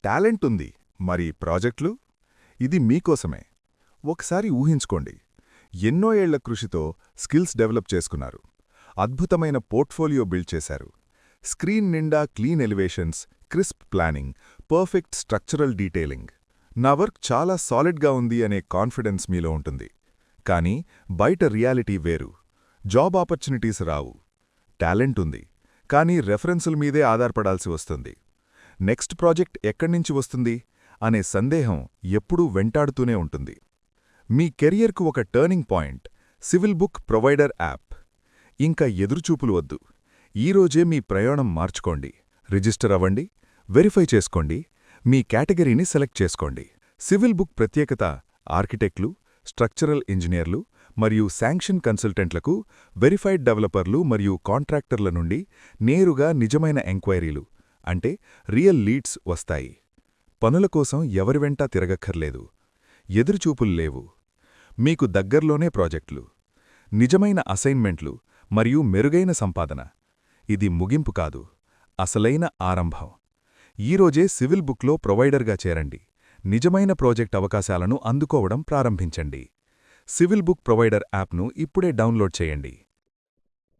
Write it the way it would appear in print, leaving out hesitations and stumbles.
Talent ఉంది, మరి ప్రాజెక్టులు? ఇది మీకోసమే. ఒకసారి ఊహించుకోండి, ఎన్నో ఏళ్ల కృషితో స్కిల్స్ డెవలప్ చేసుకున్నారు, అద్భుతమైన పోర్ట్ఫోలియో బిల్డ్ చేశారు. స్క్రీన్ నిండా clean elevations, crisp planning, perfect structural detailing. నా వర్క్ చాలా సాలిడ్గా ఉంది అనే కాన్ఫిడెన్స్ మీలో ఉంటుంది. కానీ బయట రియాలిటీ వేరు. జాబ్ ఆపర్చునిటీస్ రావు. టాలెంట్ ఉంది, కానీ రెఫరెన్సుల మీదే ఆధారపడాల్సి వస్తుంది. నెక్స్ట్ ప్రాజెక్ట్ ఎక్కడ్నించి వస్తుంది అనే సందేహం ఎప్పుడూ వెంటాడుతూనే ఉంటుంది. మీ కెరియర్కు ఒక turning point civil book provider app. ఇంకా ఎదురుచూపులు వద్దు. ఈరోజే మీ ప్రయాణం మార్చుకోండి. రిజిస్టర్ అవ్వండి, వెరిఫై చేసుకోండి, మీ కేటగిరీని సెలెక్ట్ చేసుకోండి. సివిల్ బుక్ ప్రత్యేకత ఆర్కిటెక్ట్లు, స్ట్రక్చరల్ ఇంజనీర్లు మరియు శాంక్షన్ కన్సల్టెంట్లకు వెరిఫైడ్ డెవలపర్లు మరియు కాంట్రాక్టర్ల నుండి నేరుగా నిజమైన ఎంక్వైరీలు అంటే రియల్ లీడ్స్ వస్తాయి. పనుల కోసం ఎవరి వెంటా తిరగక్కర్లేదు. ఎదురుచూపులు లేవు. మీకు దగ్గర్లోనే ప్రాజెక్టులు, నిజమైన అసైన్మెంట్లు మరియు మెరుగైన సంపాదన. ఇది ముగింపు కాదు, అసలైన ఆరంభం. ఈరోజే సివిల్ బుక్లో ప్రొవైడర్గా చేరండి. నిజమైన ప్రాజెక్ట్ అవకాశాలను అందుకోవడం ప్రారంభించండి. సివిల్ బుక్ ప్రొవైడర్ యాప్ను ఇప్పుడే డౌన్లోడ్ చేయండి.